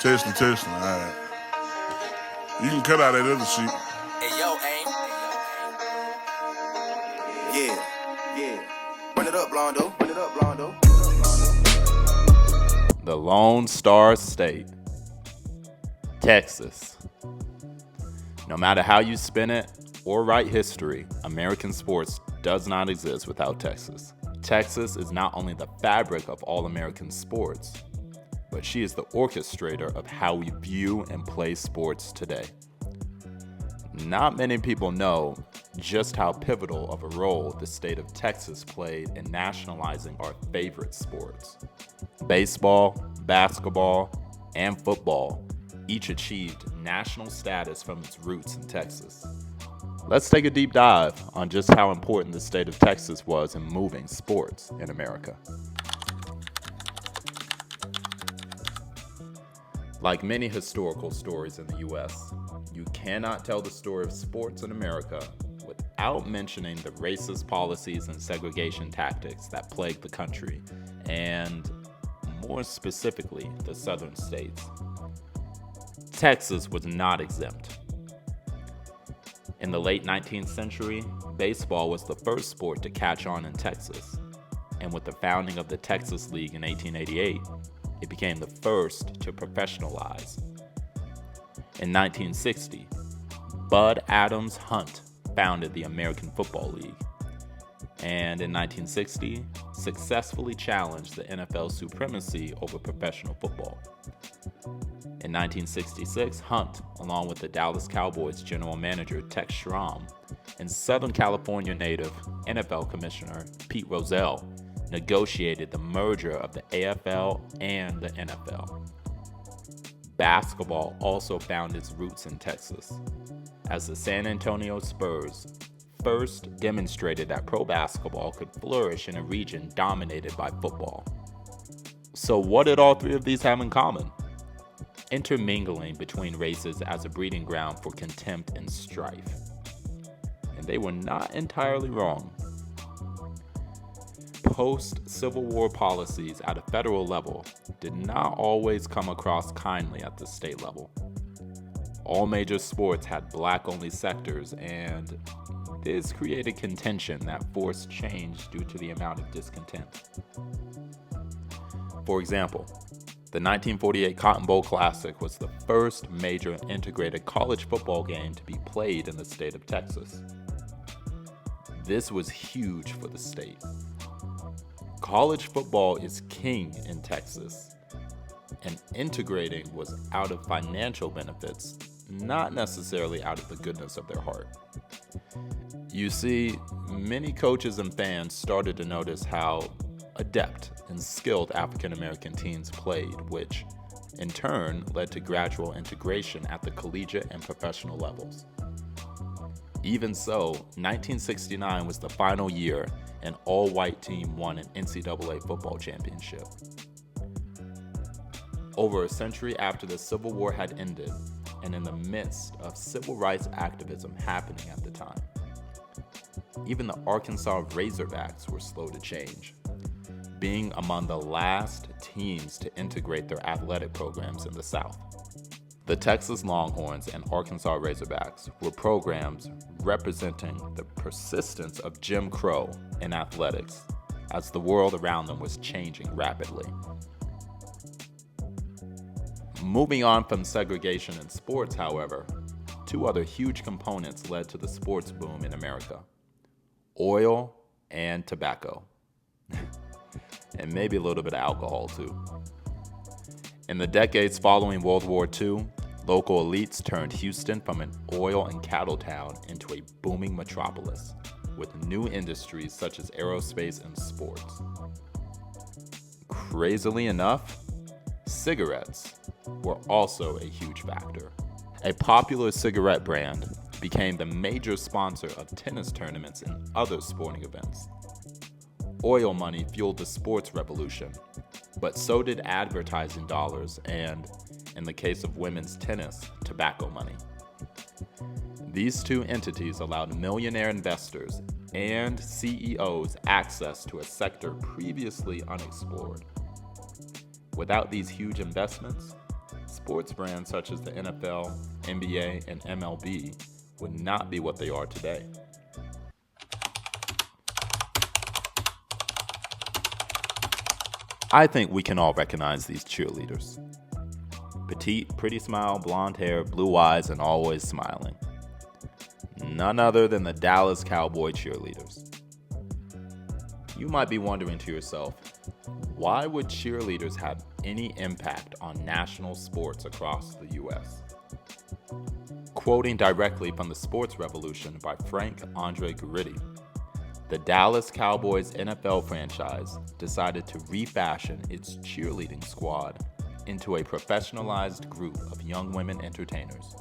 Testing. All right. You can cut out that other shit. Hey, yo, aim. Yeah. Run it up, Blondo. The Lone Star State, Texas. No matter how you spin it or write history, American sports does not exist without Texas. Texas is not only the fabric of all American sports, but she is the orchestrator of how we view and play sports today. Not many people know just how pivotal of a role the state of Texas played in nationalizing our favorite sports. Baseball, basketball, and football each achieved national status from its roots in Texas. Let's take a deep dive on just how important the state of Texas was in moving sports in America. Like many historical stories in the U.S., you cannot tell the story of sports in America without mentioning the racist policies and segregation tactics that plagued the country, and more specifically, the southern states. Texas was not exempt. In the late 19th century, baseball was the first sport to catch on in Texas, and with the founding of the Texas League in 1888, it became the first to professionalize. In 1960, Bud Adams Hunt founded the American Football League, and in 1960, successfully challenged the NFL's supremacy over professional football. In 1966, Hunt, along with the Dallas Cowboys general manager Tex Schramm and Southern California native NFL Commissioner Pete Rozelle, negotiated the merger of the AFL and the NFL. Basketball also found its roots in Texas, as the San Antonio Spurs first demonstrated that pro basketball could flourish in a region dominated by football. So what did all three of these have in common? Intermingling between races as a breeding ground for contempt and strife. And they were not entirely wrong. Post-Civil War policies at a federal level did not always come across kindly at the state level. All major sports had black-only sectors, and this created contention that forced change due to the amount of discontent. For example, the 1948 Cotton Bowl Classic was the first major integrated college football game to be played in the state of Texas. This was huge for the state. College football is king in Texas, and integrating was out of financial benefits, not necessarily out of the goodness of their heart. You see, many coaches and fans started to notice how adept and skilled African American teams played, which in turn led to gradual integration at the collegiate and professional levels. Even so, 1969 was the final year an all-white team won an NCAA football championship. Over a century after the Civil War had ended, and in the midst of civil rights activism happening at the time, even the Arkansas Razorbacks were slow to change, being among the last teams to integrate their athletic programs in the South. The Texas Longhorns and Arkansas Razorbacks were programs representing the persistence of Jim Crow in athletics as the world around them was changing rapidly. Moving on from segregation in sports, however, two other huge components led to the sports boom in America: oil and tobacco. And maybe a little bit of alcohol too. In the decades following World War II, local elites turned Houston from an oil and cattle town into a booming metropolis with new industries such as aerospace and sports. Crazily enough, cigarettes were also a huge factor. A popular cigarette brand became the major sponsor of tennis tournaments and other sporting events. Oil money fueled the sports revolution, but so did advertising dollars and, in the case of women's tennis, tobacco money. These two entities allowed millionaire investors and CEOs access to a sector previously unexplored. Without these huge investments, sports brands such as the NFL, NBA, and MLB would not be what they are today. I think we can all recognize these cheerleaders. Petite, pretty smile, blonde hair, blue eyes, and always smiling. None other than the Dallas Cowboy cheerleaders. You might be wondering to yourself, why would cheerleaders have any impact on national sports across the U.S.? Quoting directly from The Sports Revolution by Frank Andre Guritti, the Dallas Cowboys NFL franchise decided to refashion its cheerleading squad into a professionalized group of young women entertainers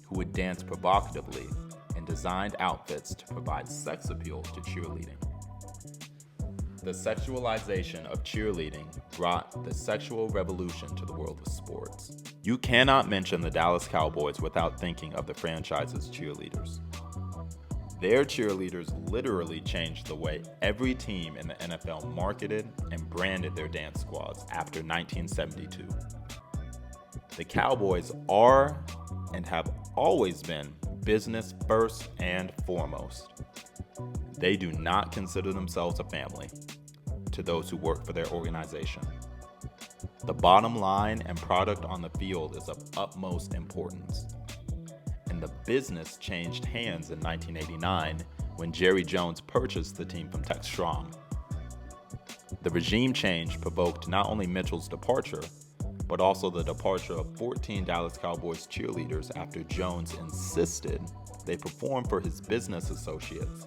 who would dance provocatively in designed outfits to provide sex appeal to cheerleading. The sexualization of cheerleading brought the sexual revolution to the world of sports. You cannot mention the Dallas Cowboys without thinking of the franchise's cheerleaders. Their cheerleaders literally changed the way every team in the NFL marketed and branded their dance squads after 1972. The Cowboys are and have always been business first and foremost. They do not consider themselves a family to those who work for their organization. The bottom line and product on the field is of utmost importance. And the business changed hands in 1989 when Jerry Jones purchased the team from Texans. The regime change provoked not only Mitchell's departure, but also the departure of 14 Dallas Cowboys cheerleaders after Jones insisted they perform for his business associates,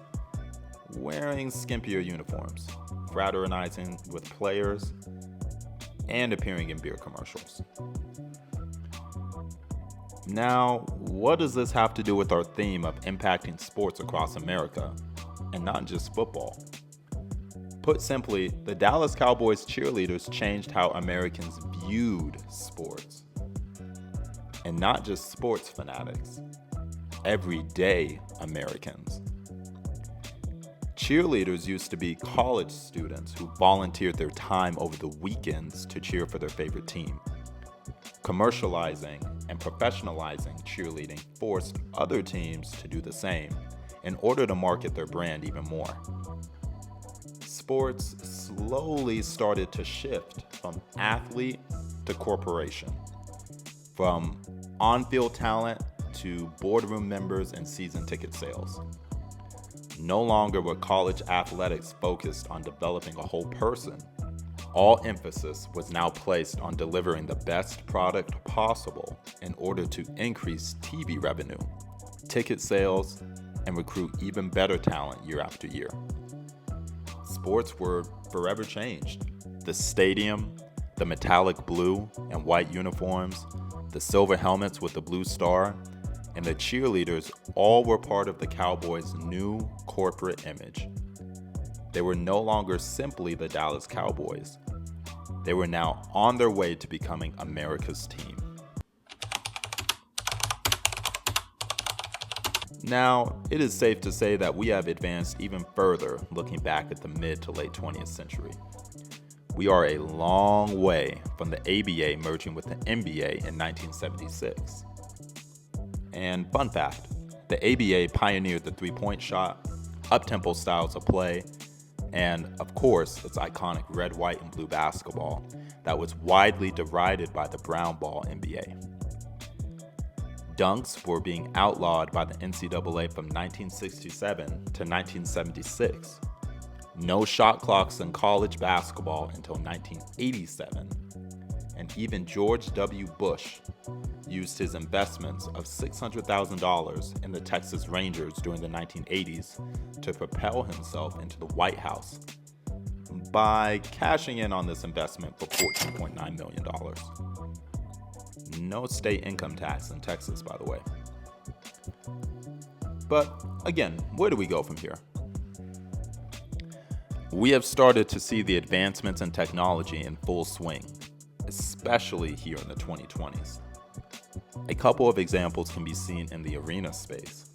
wearing skimpier uniforms, fraternizing with players, and appearing in beer commercials. Now, what does this have to do with our theme of impacting sports across America, and not just football? Put simply, the Dallas Cowboys cheerleaders changed how Americans viewed sports. And not just sports fanatics, everyday Americans. Cheerleaders used to be college students who volunteered their time over the weekends to cheer for their favorite team. Commercializing and professionalizing cheerleading forced other teams to do the same in order to market their brand even more. Sports slowly started to shift from athlete to corporation, from on-field talent to boardroom members and season ticket sales. No longer were college athletics focused on developing a whole person. All emphasis was now placed on delivering the best product possible in order to increase TV revenue, ticket sales, and recruit even better talent year after year. Sports were forever changed. The stadium, the metallic blue and white uniforms, the silver helmets with the blue star, and the cheerleaders all were part of the Cowboys' new corporate image. They were no longer simply the Dallas Cowboys. They were now on their way to becoming America's team. Now, it is safe to say that we have advanced even further looking back at the mid to late 20th century. We are a long way from the ABA merging with the NBA in 1976. And fun fact, the ABA pioneered the three-point shot, up-tempo styles of play, and of course, its iconic red, white, and blue basketball that was widely derided by the brown ball NBA. Dunks were being outlawed by the NCAA from 1967 to 1976. No shot clocks in college basketball until 1987. And even George W. Bush used his investments of $600,000 in the Texas Rangers during the 1980s to propel himself into the White House by cashing in on this investment for $14.9 million. No state income tax in Texas, by the way. But again, where do we go from here? We have started to see the advancements in technology in full swing, especially here in the 2020s. A couple of examples can be seen in the arena space.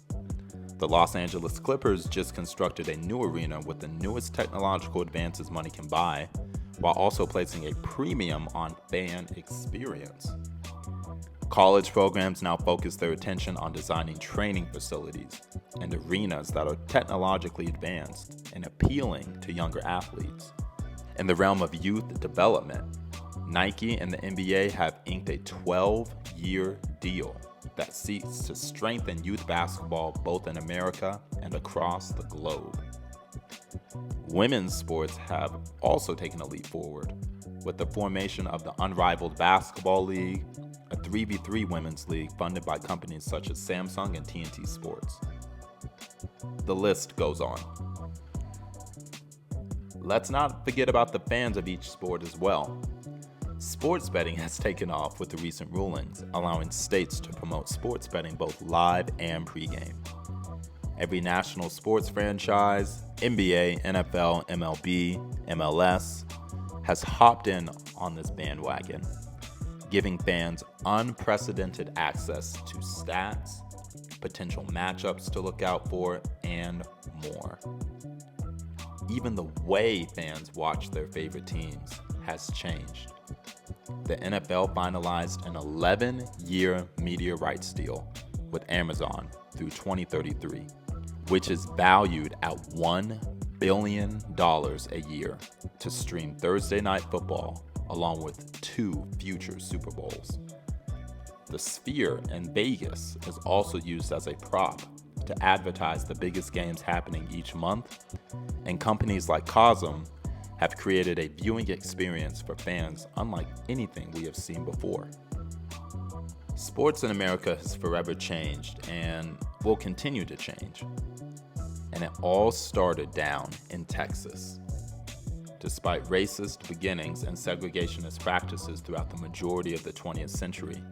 The Los Angeles Clippers just constructed a new arena with the newest technological advances money can buy, while also placing a premium on fan experience. College programs now focus their attention on designing training facilities and arenas that are technologically advanced and appealing to younger athletes. In the realm of youth development, Nike and the NBA have inked a 12-year deal that seeks to strengthen youth basketball both in America and across the globe. Women's sports have also taken a leap forward with the formation of the Unrivaled Basketball League, a 3v3 women's league funded by companies such as Samsung and TNT Sports. The list goes on. Let's not forget about the fans of each sport as well. Sports betting has taken off with the recent rulings, allowing states to promote sports betting both live and pregame. Every national sports franchise, NBA, NFL, MLB, MLS, has hopped in on this bandwagon, giving fans unprecedented access to stats, potential matchups to look out for, and more. Even the way fans watch their favorite teams has changed. The NFL finalized an 11-year media rights deal with Amazon through 2033, which is valued at $1 billion a year to stream Thursday Night Football along with 2 future Super Bowls. The Sphere in Vegas is also used as a prop to advertise the biggest games happening each month, and companies like Cosm have created a viewing experience for fans unlike anything we have seen before. Sports in America has forever changed and will continue to change. And it all started down in Texas. Despite racist beginnings and segregationist practices throughout the majority of the 20th century,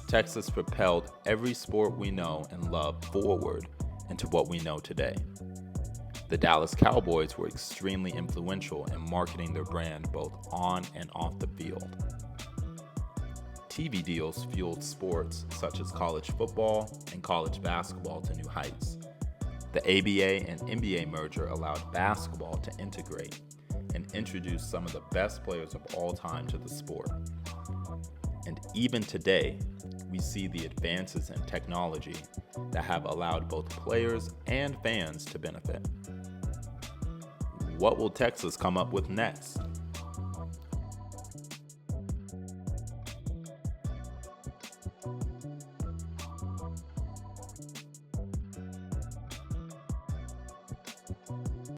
Texas propelled every sport we know and love forward into what we know today. The Dallas Cowboys were extremely influential in marketing their brand both on and off the field. TV deals fueled sports such as college football and college basketball to new heights. The ABA and NBA merger allowed basketball to integrate and introduce some of the best players of all time to the sport. And even today, we see the advances in technology that have allowed both players and fans to benefit. What will Texas come up with next?